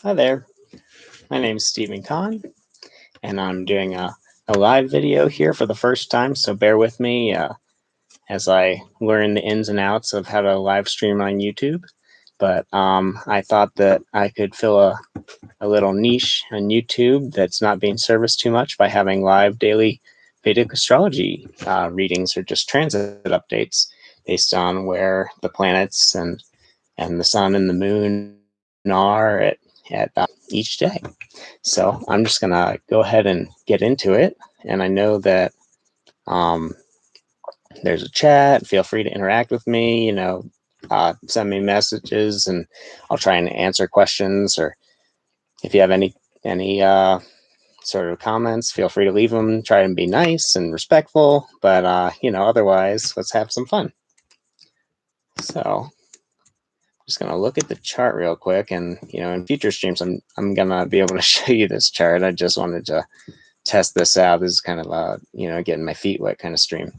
Hi there, my name is Stephen Kahn, and I'm doing a live video here for the first time, so bear with me as I learn the ins and outs of how to live stream on YouTube. But I thought that I could fill a little niche on YouTube that's not being serviced too much by having live daily Vedic astrology readings or just transit updates based on where the planets and the sun and the moon are at each day. So I'm just gonna go ahead and get into it. And I know that um, there's a chat. Feel free to interact with me. Send me messages, and I'll try and answer questions. Or if you have any sort of comments, feel free to leave them. Try and be nice and respectful. But otherwise, let's have some fun. So just gonna look at the chart real quick, and in future streams, I'm gonna be able to show you this chart. I just wanted to test this out. This is kind of getting my feet wet kind of stream.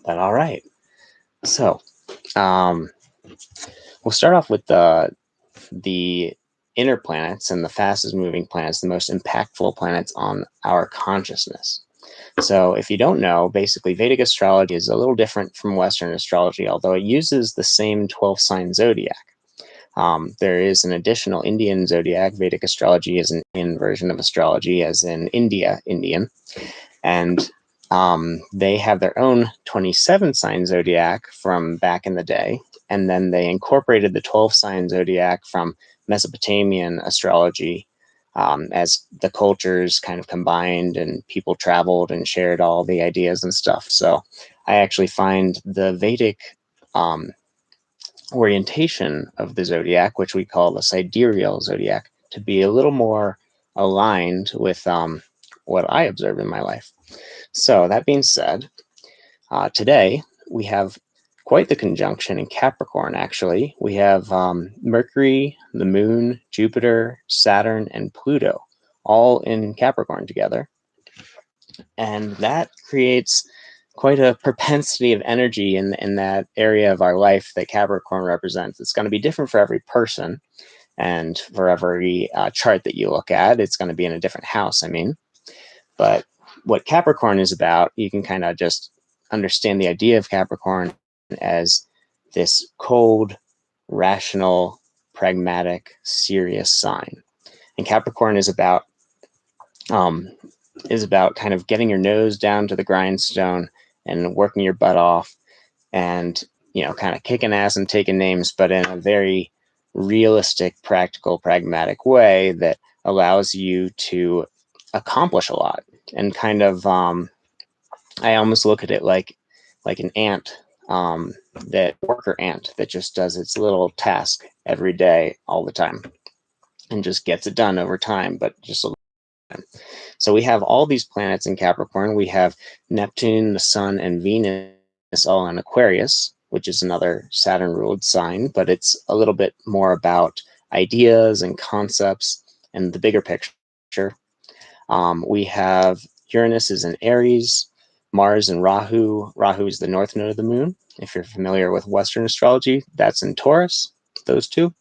But all right, so we'll start off with the inner planets and the fastest moving planets, the most impactful planets on our consciousness. So if you don't know, basically Vedic astrology is a little different from Western astrology, although it uses the same 12 sign zodiac. There is an additional Indian zodiac. Vedic astrology is an Indian version of astrology, as in Indian. And they have their own 27 sign zodiac from back in the day. And then they incorporated the 12 sign zodiac from Mesopotamian astrology as the cultures kind of combined and people traveled and shared all the ideas and stuff. So I actually find the Vedic orientation of the zodiac, which we call the sidereal zodiac, to be a little more aligned with what I observe in my life. So that being said, today we have quite the conjunction in Capricorn, actually. We have Mercury, the moon, Jupiter, Saturn, and Pluto all in Capricorn together. And that creates quite a propensity of energy in that area of our life that Capricorn represents. It's going to be different for every person, and for every chart that you look at, it's going to be in a different house, But what Capricorn is about, you can kind of just understand the idea of Capricorn as this cold, rational, pragmatic, serious sign. And Capricorn is about kind of getting your nose down to the grindstone and working your butt off, and kind of kicking ass and taking names, but in a very realistic, practical, pragmatic way that allows you to accomplish a lot. And kind of I almost look at it like an ant, that worker ant that just does its little task every day all the time and just gets it done over time, but just a little time. So we have all these planets in Capricorn. We have Neptune, the Sun, and Venus all in Aquarius, which is another Saturn ruled sign, but it's a little bit more about ideas and concepts and the bigger picture. We have Uranus is in Aries, Mars and Rahu. Rahu is the north node of the moon. If you're familiar with Western astrology, that's in Taurus, those two.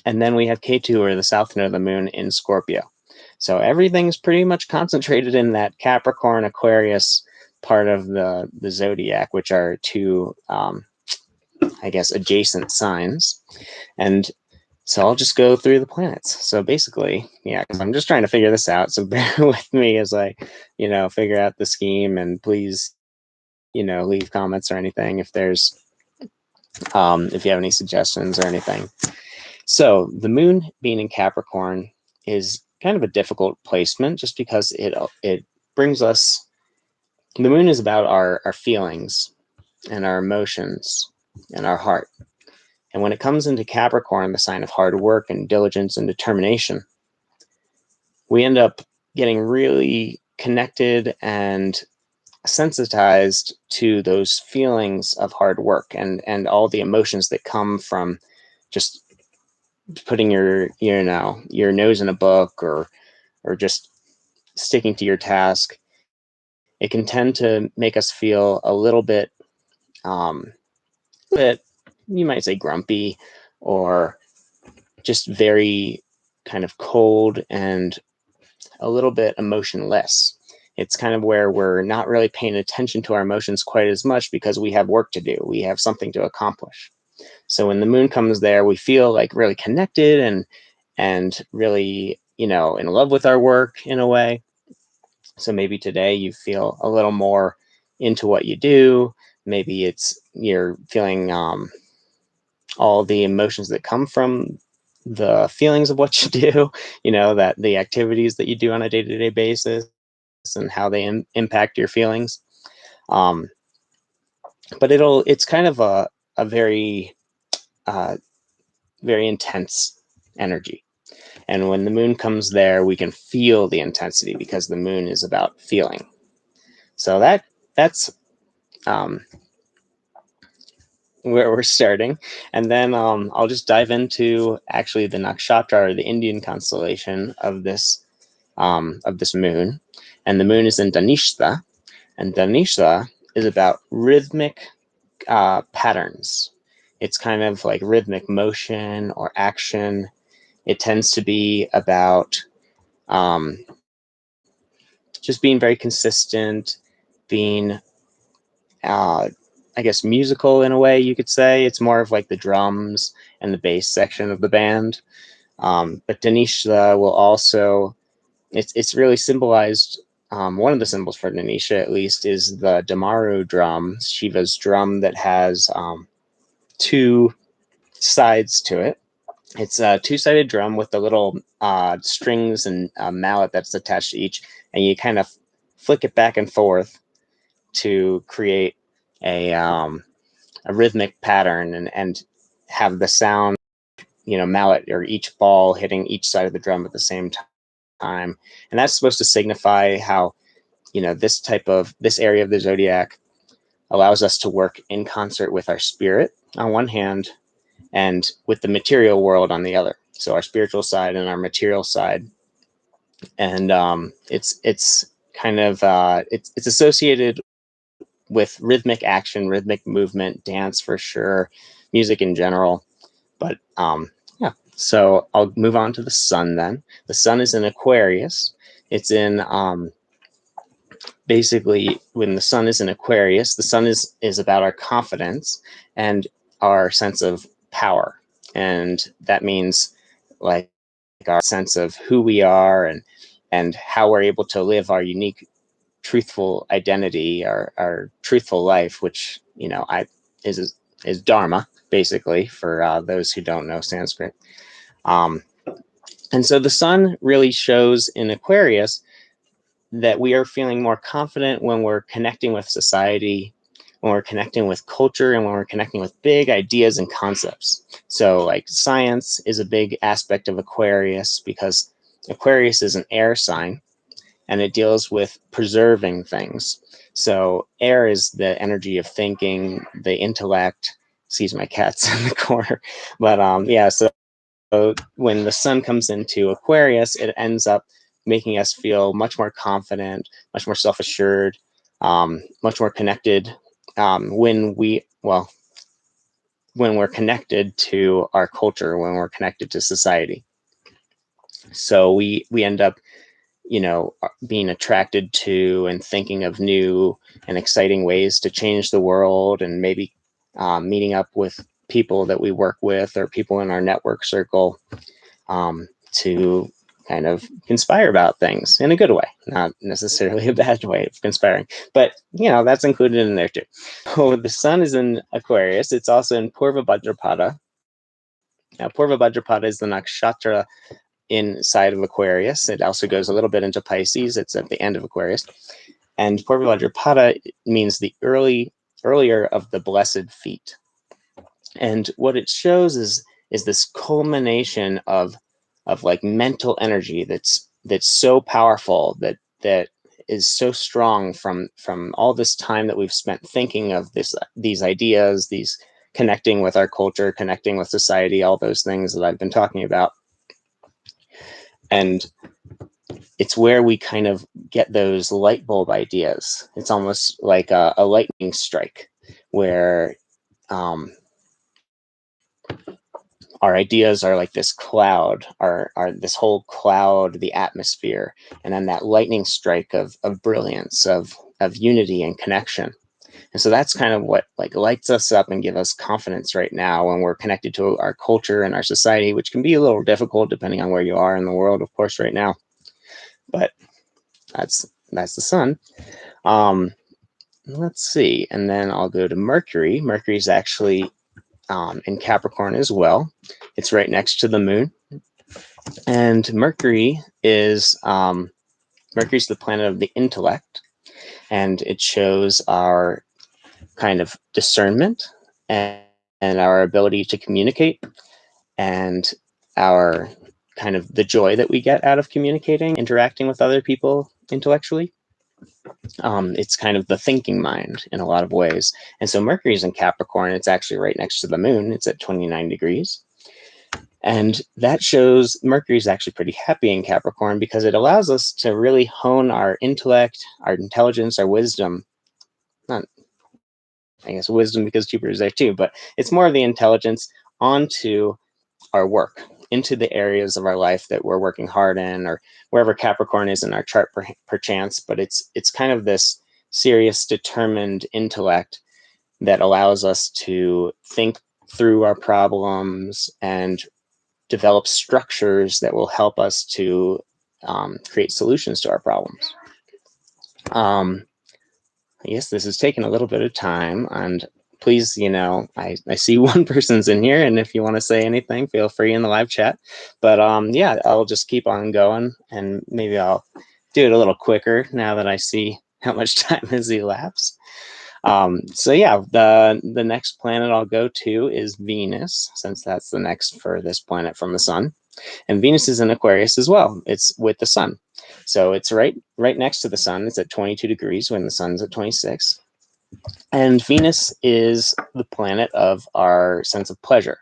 And then we have Ketu, or the south node of the moon, in Scorpio. So everything's pretty much concentrated in that Capricorn Aquarius part of the zodiac, which are two, adjacent signs. And so I'll just go through the planets. So basically, because I'm just trying to figure this out. So bear with me as I, figure out the scheme, and please, leave comments or anything if if you have any suggestions or anything. So the moon being in Capricorn is kind of a difficult placement, just because it brings us. The moon is about our feelings and our emotions and our heart. And when it comes into Capricorn, the sign of hard work and diligence and determination, we end up getting really connected and sensitized to those feelings of hard work and all the emotions that come from just putting your nose in a book, or just sticking to your task. It can tend to make us feel a little bit you might say grumpy, or just very kind of cold and a little bit emotionless. It's kind of where we're not really paying attention to our emotions quite as much because we have work to do. We have something to accomplish. So when the moon comes there, we feel like really connected and really, in love with our work in a way. So maybe today you feel a little more into what you do. Maybe you're feeling all the emotions that come from the feelings of what you do, that the activities that you do on a day-to-day basis and how they impact your feelings. But it's kind of a very, very intense energy. And when the moon comes there, we can feel the intensity because the moon is about feeling. So that's where we're starting. And then I'll just dive into actually the nakshatra, or the Indian constellation of this moon. And the moon is in Dhanishta. And Dhanishta is about rhythmic patterns. It's kind of like rhythmic motion or action. It tends to be about just being very consistent, being, I guess, musical in a way, you could say. It's more of like the drums and the bass section of the band. But Dhanishta will also, it's really symbolized. One of the symbols for Dhanishta, at least, is the Damaru drum, Shiva's drum that has two sides to it. It's a two-sided drum with the little strings and mallet that's attached to each, and you kind of flick it back and forth to create a rhythmic pattern and have the sound, mallet or each ball hitting each side of the drum at the same time. And that's supposed to signify how, this area of the zodiac allows us to work in concert with our spirit on one hand and with the material world on the other. So our spiritual side and our material side. And it's kind of it's associated with rhythmic action, rhythmic movement, dance for sure, music in general. But yeah, so I'll move on to the sun then. The sun is in Aquarius. It's in basically, when the sun is in Aquarius, the sun is about our confidence and our sense of power. And that means like our sense of who we are and how we're able to live our unique, truthful identity, our truthful life, which, is Dharma, basically, for those who don't know Sanskrit. And so the sun really shows in Aquarius that we are feeling more confident when we're connecting with society, when we're connecting with culture, and when we're connecting with big ideas and concepts. So like science is a big aspect of Aquarius because Aquarius is an air sign and it deals with preserving things. So air is the energy of thinking, the intellect. Excuse my cats in the corner. But yeah, so when the sun comes into Aquarius, it ends up making us feel much more confident, much more self-assured, much more connected when we're connected to our culture, when we're connected to society. So we end up, being attracted to and thinking of new and exciting ways to change the world, and maybe meeting up with people that we work with or people in our network circle to kind of conspire about things in a good way, not necessarily a bad way of conspiring, but that's included in there too. So the sun is in Aquarius. It's also in Purva Bhadrapada. Now, Purva Bhadrapada is the nakshatra inside of Aquarius. It also goes a little bit into Pisces. It's at the end of Aquarius. And Purva Bhadrapada means the earlier of the blessed feet. And what it shows is this culmination of like mental energy that's so powerful, that is so strong from all this time that we've spent thinking of these ideas, these connecting with our culture, connecting with society, all those things that I've been talking about. And it's where we kind of get those light bulb ideas. It's almost like a lightning strike where our ideas are like this cloud, are this whole cloud, the atmosphere, and then that lightning strike of brilliance, of unity and connection. And so that's kind of what like lights us up and give us confidence right now when we're connected to our culture and our society, which can be a little difficult depending on where you are in the world, of course, right now. But that's the sun. Let's see, and then I'll go to Mercury. Mercury's actually in Capricorn as well. It's right next to the moon, and Mercury is Mercury's the planet of the intellect, and it shows our kind of discernment and our ability to communicate, and our kind of the joy that we get out of communicating, interacting with other people intellectually. It's kind of the thinking mind in a lot of ways. And so Mercury's in Capricorn. It's actually right next to the moon. It's at 29 degrees. And that shows Mercury's actually pretty happy in Capricorn because it allows us to really hone our intellect, our intelligence, our wisdom. Not, I guess, wisdom because Jupiter's there too, but it's more of the intelligence onto our work, into the areas of our life that we're working hard in, or wherever Capricorn is in our chart perchance. But it's kind of this serious, determined intellect that allows us to think through our problems and develop structures that will help us to create solutions to our problems. I guess this has taken a little bit of time, and please, I see one person's in here, and if you want to say anything, feel free in the live chat. But yeah, I'll just keep on going, and maybe I'll do it a little quicker now that I see how much time has elapsed. So yeah, the next planet I'll go to is Venus, since that's the next furthest planet from the sun. And Venus is in Aquarius as well. It's with the sun. So it's right next to the sun. It's at 22 degrees when the sun's at 26. And Venus is the planet of our sense of pleasure.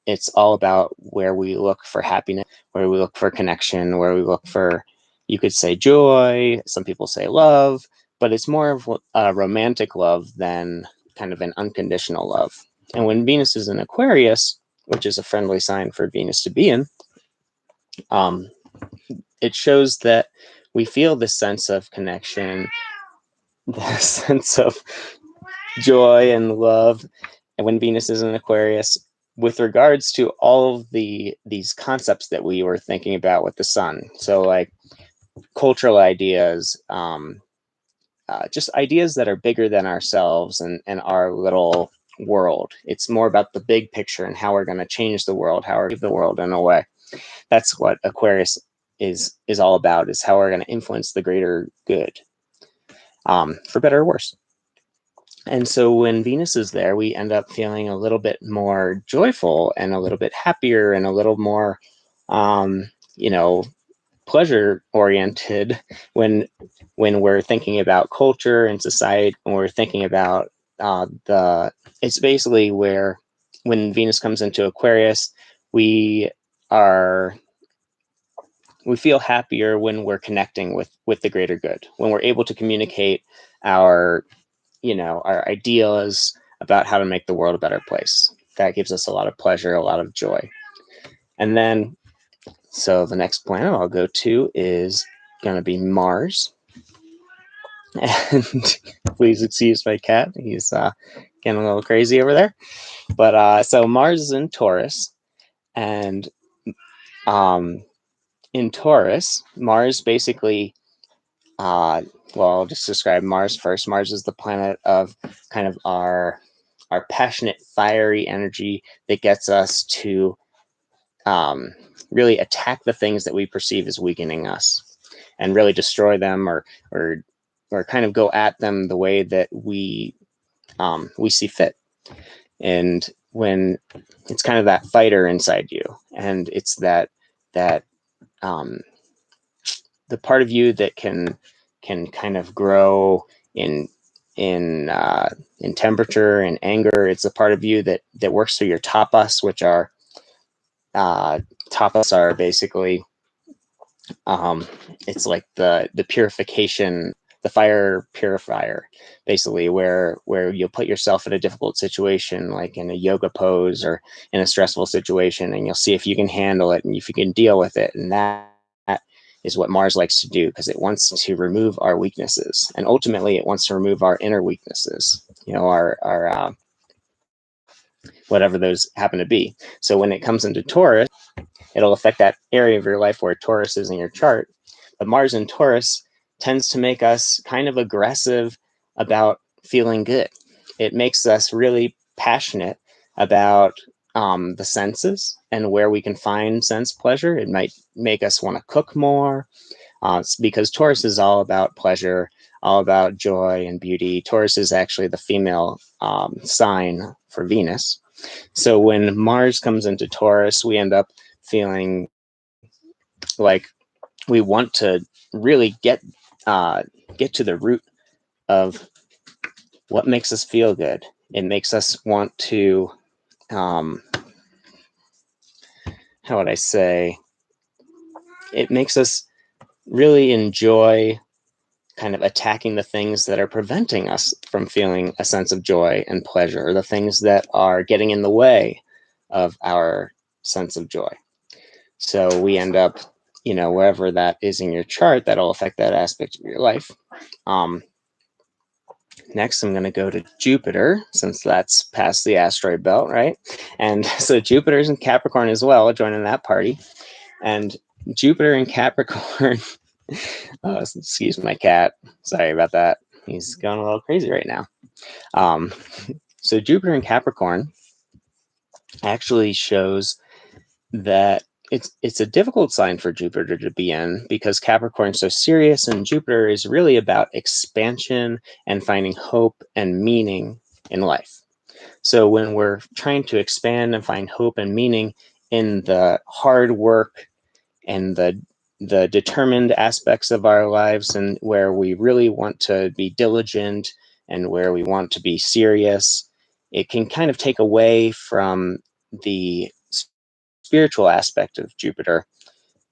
It's all about where we look for happiness, where we look for connection, where we look for, you could say, joy. Some people say love, but it's more of a romantic love than kind of an unconditional love. And when Venus is in Aquarius, which is a friendly sign for Venus to be in, it shows that we feel this sense of connection, this sense of joy and love. And when Venus is in Aquarius, with regards to all of these concepts that we were thinking about with the sun, so like cultural ideas, just ideas that are bigger than ourselves and our little world. It's more about the big picture and how we're going to change the world, how we're going to the world in a way. That's what Aquarius is all about, is how we're going to influence the greater good, for better or worse. And so when Venus is there, we end up feeling a little bit more joyful and a little bit happier and a little more, pleasure oriented when we're thinking about culture and society, when we're thinking about it's basically where when Venus comes into Aquarius, we feel happier when we're connecting with the greater good, when we're able to communicate our ideas about how to make the world a better place. That gives us a lot of pleasure, a lot of joy. And then, so the next planet I'll go to is going to be Mars. And please excuse my cat. He's getting a little crazy over there. But so Mars is in Taurus. And in Taurus, Mars basically, I'll just describe Mars first. Mars is the planet of kind of our passionate, fiery energy that gets us to really attack the things that we perceive as weakening us and really destroy them, or kind of go at them the way that we see fit. And when it's kind of that fighter inside you, and it's that the part of you that can kind of grow in temperature and anger. It's a part of you that works through your tapas, which are tapas are basically it's like the purification the fire purifier, basically, where you'll put yourself in a difficult situation, like in a yoga pose or in a stressful situation, and you'll see if you can handle it and if you can deal with it. And that is what Mars likes to do, because it wants to remove our weaknesses, and ultimately it wants to remove our inner weaknesses, our whatever those happen to be. So when it comes into Taurus, it'll affect that area of your life where Taurus is in your chart. But Mars in Taurus tends to make us kind of aggressive about feeling good. It makes us really passionate about the senses and where we can find sense pleasure. It might make us want to cook more, because Taurus is all about pleasure, all about joy and beauty. Taurus is actually the female sign for Venus. So when Mars comes into Taurus, we end up feeling like we want to really get to the root of what makes us feel good. It makes us want to, how would I say, it makes us really enjoy kind of attacking the things that are preventing us from feeling a sense of joy and pleasure, the things that are getting in the way of our sense of joy. So we end up, wherever that is in your chart, that'll affect that aspect of your life. Next, I'm going to go to Jupiter, since that's past the asteroid belt, right? And so Jupiter's in Capricorn as well, joining that party. And Jupiter in Capricorn, excuse my cat, sorry about that. He's going a little crazy right now. So Jupiter in Capricorn actually shows that it's a difficult sign for Jupiter to be in, because Capricorn's so serious, and Jupiter is really about expansion and finding hope and meaning in life. So when we're trying to expand and find hope and meaning in the hard work and the determined aspects of our lives, and where we really want to be diligent and where we want to be serious, it can kind of take away from the spiritual aspect of Jupiter,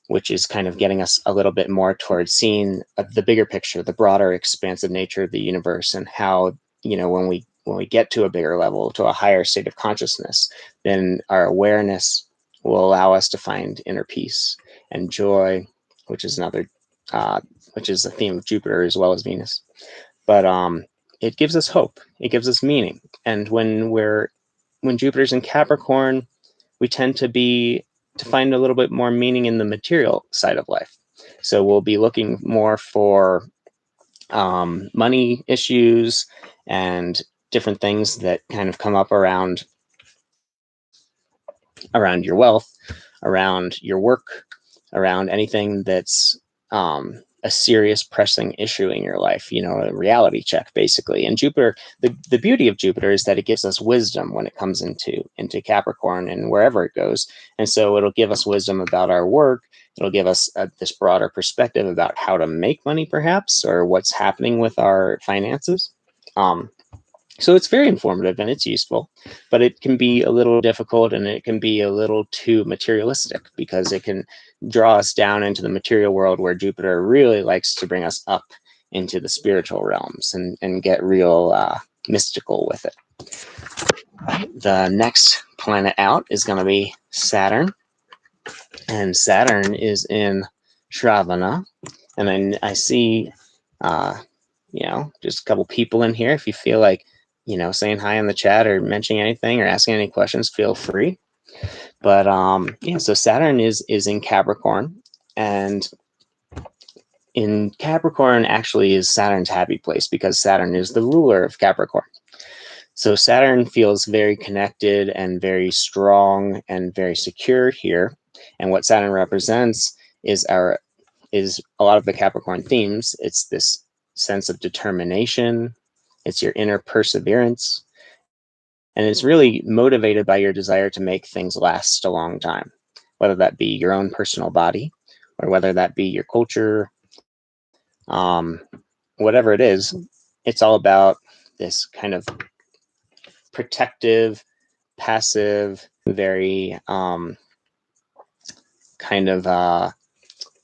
which is kind of getting us a little bit more towards seeing the bigger picture, the broader expansive nature of the universe, and how, when we get to a bigger level, to a higher state of consciousness, then our awareness will allow us to find inner peace and joy, which is which is a theme of Jupiter as well as Venus. But it gives us hope. It gives us meaning. And when Jupiter's in Capricorn, we tend to find a little bit more meaning in the material side of life. So we'll be looking more for money issues and different things that kind of come up around your wealth, around your work, around anything that's a serious pressing issue in your life, a reality check, basically. And Jupiter, the beauty of Jupiter is that it gives us wisdom when it comes into Capricorn and wherever it goes. And so it'll give us wisdom about our work. It'll give us this broader perspective about how to make money, perhaps, or what's happening with our finances. So it's very informative and it's useful, but it can be a little difficult, and it can be a little too materialistic, because it can draw us down into the material world, where Jupiter really likes to bring us up into the spiritual realms and get real mystical with it. The next planet out is going to be Saturn, and Saturn is in Shravana, and then I see just a couple people in here. If you feel like saying hi in the chat or mentioning anything or asking any questions, feel free. But so Saturn is in Capricorn, and in Capricorn actually is Saturn's happy place, because Saturn is the ruler of Capricorn. So Saturn feels very connected and very strong and very secure here. And what Saturn represents is a lot of the Capricorn themes. It's this sense of determination. It's your inner perseverance. And it's really motivated by your desire to make things last a long time, whether that be your own personal body or whether that be your culture, whatever it is. It's all about this kind of protective, passive, very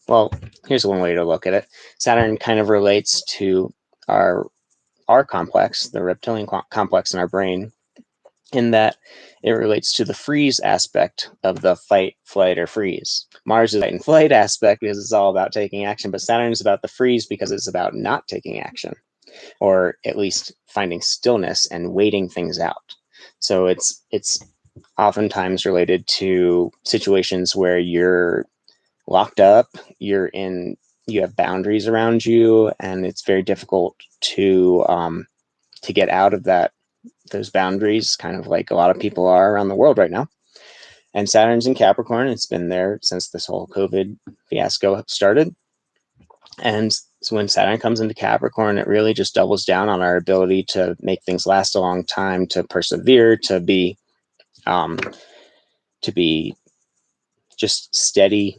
well, here's one way to look at it. Saturn kind of relates to our complex, the reptilian complex in our brain, in that it relates to the freeze aspect of the fight, flight, or freeze. Mars is the fight and flight aspect because it's all about taking action, but Saturn is about the freeze because it's about not taking action, or at least finding stillness and waiting things out. So it's oftentimes related to situations where you're locked up, you have boundaries around you, and it's very difficult to get out of those boundaries, kind of like a lot of people are around the world right now. And Saturn's in Capricorn. It's been there since this whole COVID fiasco started. And so when Saturn comes into Capricorn, it really just doubles down on our ability to make things last a long time, to persevere, to be just steady,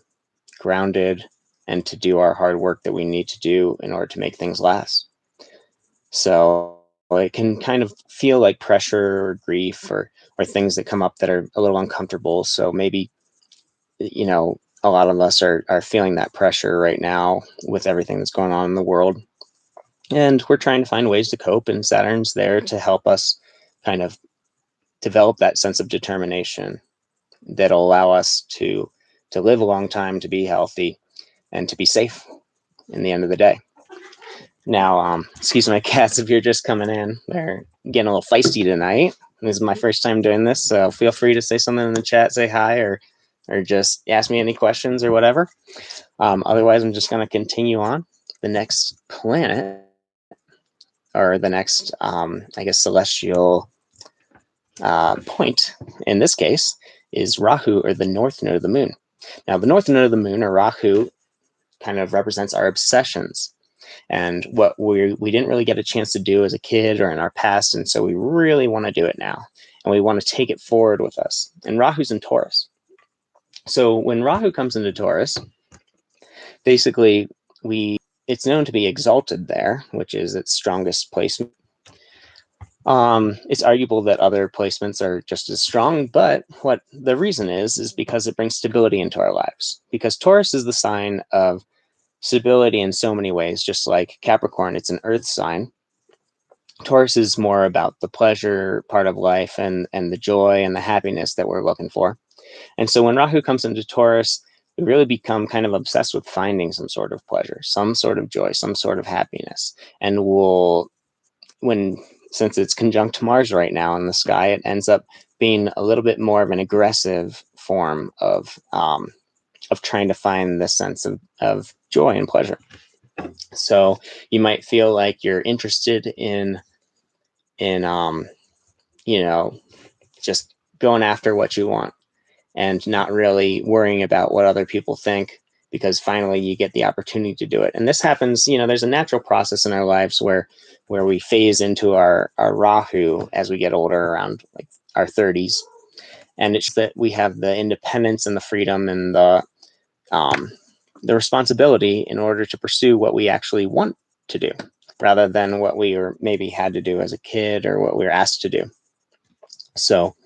grounded, and to do our hard work that we need to do in order to make things last. So it can kind of feel like pressure or grief or things that come up that are a little uncomfortable. So maybe, a lot of us are feeling that pressure right now with everything that's going on in the world. And we're trying to find ways to cope, and Saturn's there to help us kind of develop that sense of determination that'll allow us to live a long time, to be healthy, and to be safe in the end of the day. Now, excuse my cats if you're just coming in. They're getting a little feisty tonight. This is my first time doing this, so feel free to say something in the chat, say hi, or just ask me any questions or whatever. Otherwise, I'm just going to continue on. The next planet, or the next, celestial point in this case, is Rahu, or the north node of the moon. Now, the north node of the moon, or Rahu, kind of represents our obsessions and what we didn't really get a chance to do as a kid or in our past, and so we really want to do it now, and we want to take it forward with us. And Rahu's in Taurus. So when Rahu comes into Taurus, basically it's known to be exalted there, which is its strongest placement. It's arguable that other placements are just as strong, but what the reason is because it brings stability into our lives. Because Taurus is the sign of stability in so many ways, just like Capricorn, it's an earth sign. Taurus is more about the pleasure part of life and the joy and the happiness that we're looking for. And so when Rahu comes into Taurus, we really become kind of obsessed with finding some sort of pleasure, some sort of joy, some sort of happiness. And since it's conjunct Mars right now in the sky, it ends up being a little bit more of an aggressive form of trying to find this sense of joy and pleasure. So you might feel like you're interested in just going after what you want and not really worrying about what other people think, because finally you get the opportunity to do it. And this happens, there's a natural process in our lives where we phase into our Rahu as we get older, around like our 30s. And it's that we have the independence and the freedom and the responsibility in order to pursue what we actually want to do, rather than what we maybe had to do as a kid or what we were asked to do. So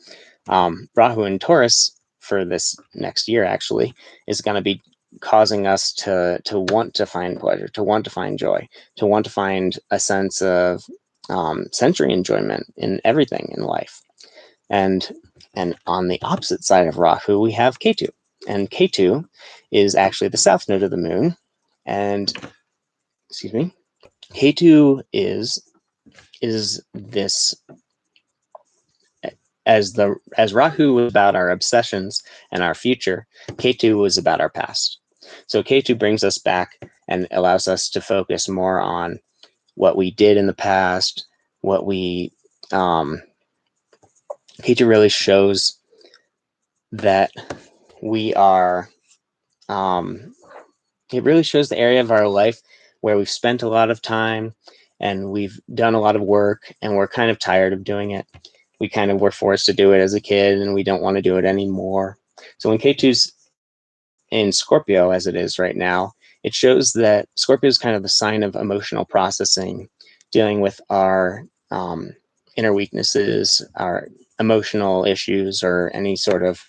Rahu in Taurus for this next year actually is going to be causing us to want to find pleasure, to want to find joy, to want to find a sense of sensory enjoyment in everything in life. And on the opposite side of Rahu, we have Ketu. And Ketu is actually the south node of the moon. And, Ketu is this, as Rahu was about our obsessions and our future, Ketu was about our past. So Ketu brings us back and allows us to focus more on what we did in the past, what we Ketu really shows that we are it really shows the area of our life where we've spent a lot of time and we've done a lot of work and we're kind of tired of doing it. We kind of were forced to do it as a kid and we don't want to do it anymore. So when Ketu's in Scorpio, as it is right now, it shows that Scorpio is kind of the sign of emotional processing, dealing with our inner weaknesses, our emotional issues, or any sort of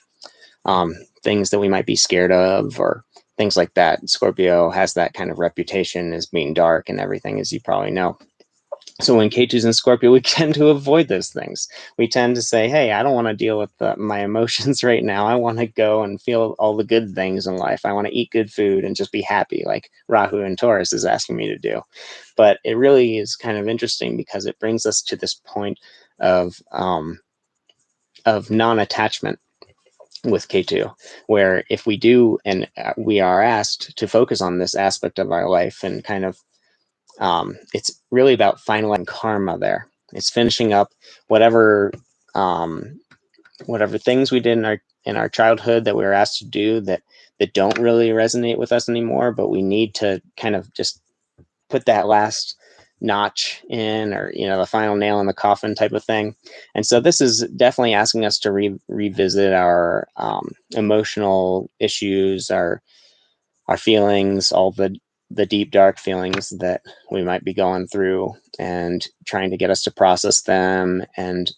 things that we might be scared of, or things like that. Scorpio has that kind of reputation as being dark and everything, as you probably know. So when K2's in Scorpio, we tend to avoid those things. We tend to say, hey, I don't want to deal with my emotions right now. I want to go and feel all the good things in life. I want to eat good food and just be happy, like Rahu and Taurus is asking me to do. But it really is kind of interesting because it brings us to this point of non-attachment with K2, where if we do, and we are asked to focus on this aspect of our life and kind of it's really about finalizing karma there. It's finishing up whatever whatever things we did in our childhood that we were asked to do that don't really resonate with us anymore, but we need to kind of just put that last notch in, or the final nail in the coffin type of thing. And so this is definitely asking us to revisit our emotional issues, our feelings, all the deep dark feelings that we might be going through, and trying to get us to process them and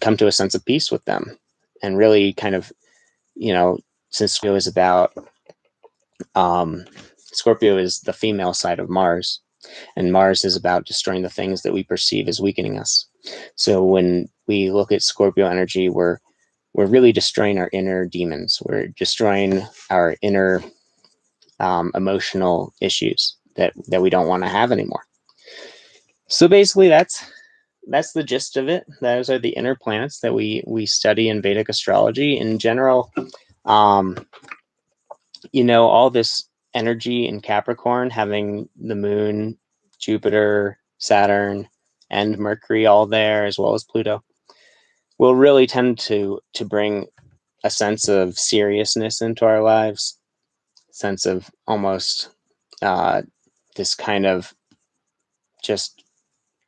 come to a sense of peace with them. And really kind of, since Scorpio is about Scorpio is the female side of Mars, and Mars is about destroying the things that we perceive as weakening us. So when we look at Scorpio energy, we're really destroying our inner demons. We're destroying our inner emotional issues that we don't want to have anymore. So basically, that's the gist of it. Those are the inner planets that we study in Vedic astrology. In general, all this energy in Capricorn, having the Moon, Jupiter, Saturn, and Mercury all there, as well as Pluto, will really tend to bring a sense of seriousness into our lives, sense of almost this kind of just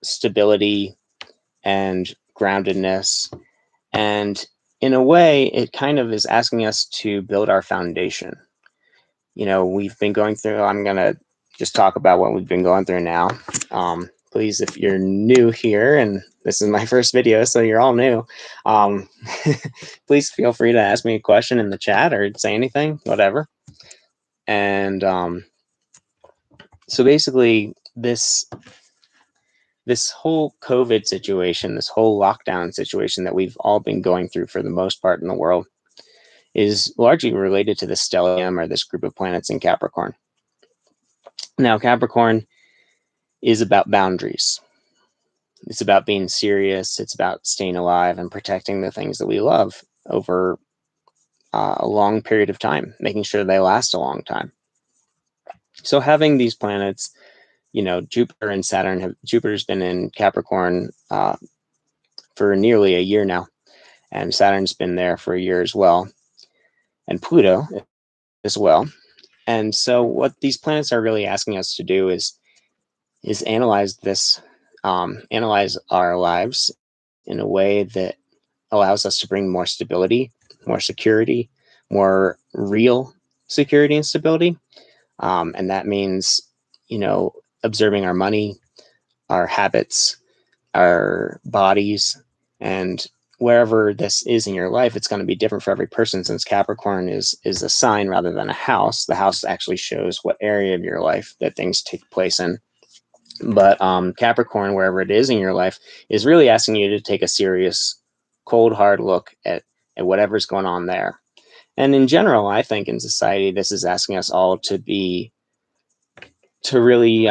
stability and groundedness. And in a way, it kind of is asking us to build our foundation. We've been going through, I'm going to just talk about what we've been going through now. Please, if you're new here, and this is my first video, so you're all new, please feel free to ask me a question in the chat or say anything, whatever. And so basically, this whole COVID situation, this whole lockdown situation that we've all been going through for the most part in the world, is largely related to the stellium, or this group of planets in Capricorn. Now, Capricorn is about boundaries. It's about being serious. It's about staying alive and protecting the things that we love over a long period of time, making sure they last a long time. So having these planets, Jupiter and Saturn, Jupiter's been in Capricorn for nearly a year now, and Saturn's been there for a year as well, and Pluto as well. And so what these planets are really asking us to do is analyze this, analyze our lives in a way that allows us to bring more stability, more security, more real security and stability. And that means, observing our money, our habits, our bodies, and wherever this is in your life, it's going to be different for every person, since Capricorn is a sign rather than a house. The house actually shows what area of your life that things take place in. But Capricorn, wherever it is in your life, is really asking you to take a serious, cold, hard look at whatever's going on there. And in general, I think in society, this is asking us all to really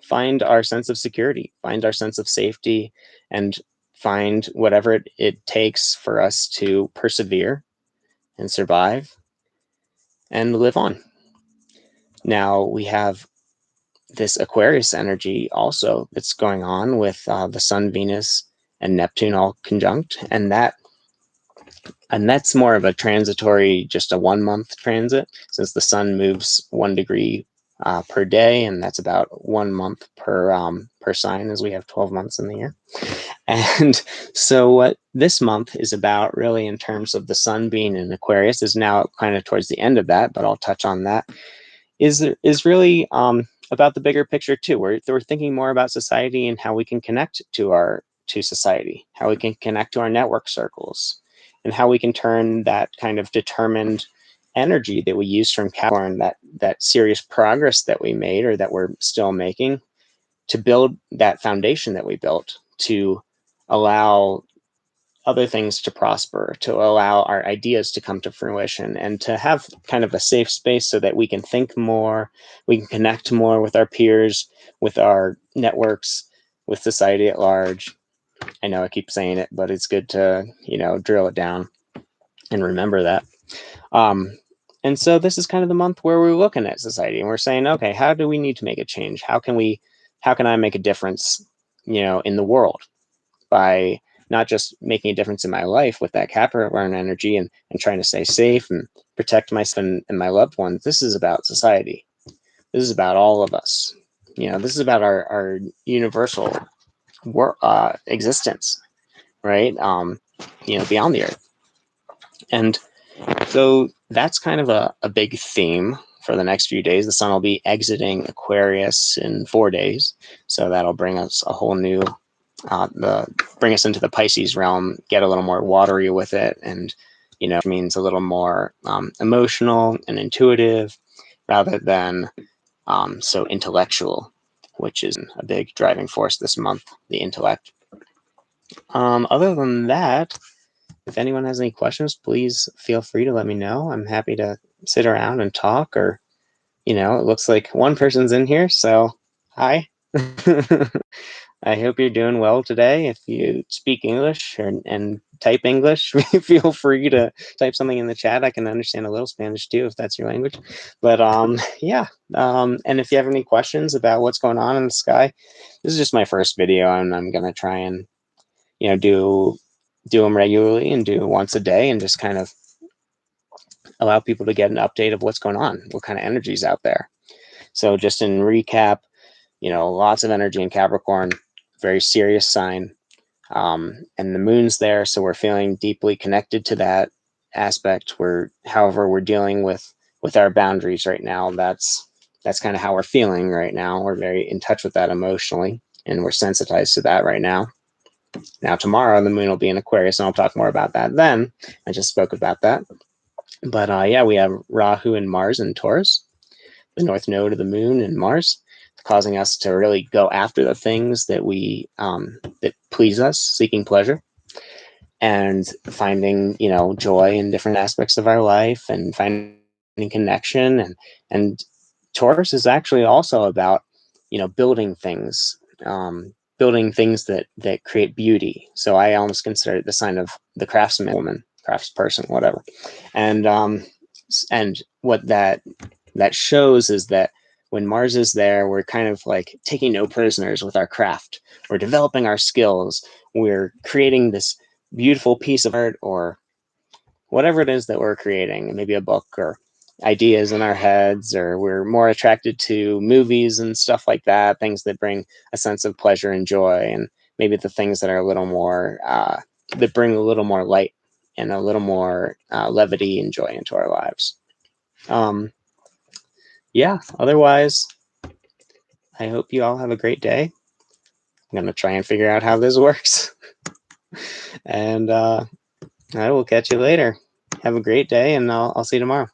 find our sense of security, find our sense of safety, and find whatever it takes for us to persevere and survive and live on. Now, we have this Aquarius energy also that's going on with the Sun, Venus, and Neptune all conjunct, and that's more of a transitory, just a 1 month transit, since the Sun moves 1 degree per day, and that's about 1 month per sign, as we have 12 months in the year. And so what this month is about, really, in terms of the Sun being in Aquarius, is now kind of towards the end of that, but I'll touch on that, is really about the bigger picture too. We're thinking more about society and how we can connect to society, how we can connect to our network circles, and how we can turn that kind of determined energy that we use from Capricorn, that serious progress that we made or that we're still making, build that foundation that we built, to allow other things to prosper, to allow our ideas to come to fruition, and to have kind of a safe space so that we can think more, we can connect more with our peers, with our networks, with society at large. I know I keep saying it, but it's good to, drill it down and remember that. And so this is kind of the month where we're looking at society and we're saying, okay, how do we need to make a change? How can I make a difference, in the world, by not just making a difference in my life with that Capricorn energy and trying to stay safe and protect myself and my loved ones. This is about society. This is about all of us. This is about our universal existence, right? Beyond the earth. And so that's kind of a big theme for the next few days. The sun will be exiting Aquarius in 4 days. So that'll bring us a whole new, bring us into the Pisces realm, get a little more watery with it. And, means a little more emotional and intuitive rather than so intellectual, which is a big driving force this month, the intellect. Other than that, if anyone has any questions, please feel free to let me know. I'm happy to sit around and talk, or, it looks like one person's in here, so hi. I hope you're doing well today. If you speak English and type English, feel free to type something in the chat. I can understand a little Spanish too, if that's your language. But yeah. And if you have any questions about what's going on in the sky, this is just my first video, and I'm going to try and, do them regularly and do once a day, and just kind of allow people to get an update of what's going on, what kind of energy is out there. So just in recap, lots of energy in Capricorn, very serious sign. And the moon's there, so we're feeling deeply connected to that aspect. However, we're dealing with our boundaries right now. That's kind of how we're feeling right now. We're very in touch with that emotionally, and we're sensitized to that right now. Now, tomorrow, the moon will be in Aquarius, and I'll talk more about that then. I just spoke about that. But yeah, we have Rahu and Mars in Taurus, the north node of the moon and Mars, causing us to really go after the things that that please us, seeking pleasure, and finding, joy in different aspects of our life, and finding connection. And Taurus is actually also about, building things, that create beauty. So I almost consider it the sign of the craftsman, woman, craftsperson, whatever. And what that shows is that when Mars is there, we're kind of like taking no prisoners with our craft. We're developing our skills. We're creating this beautiful piece of art, or whatever it is that we're creating, maybe a book or ideas in our heads, or we're more attracted to movies and stuff like that, things that bring a sense of pleasure and joy, and maybe the things that are a little more, that bring a little more light and a little more levity and joy into our lives. Yeah, otherwise, I hope you all have a great day. I'm going to try and figure out how this works. And I will catch you later. Have a great day, and I'll see you tomorrow.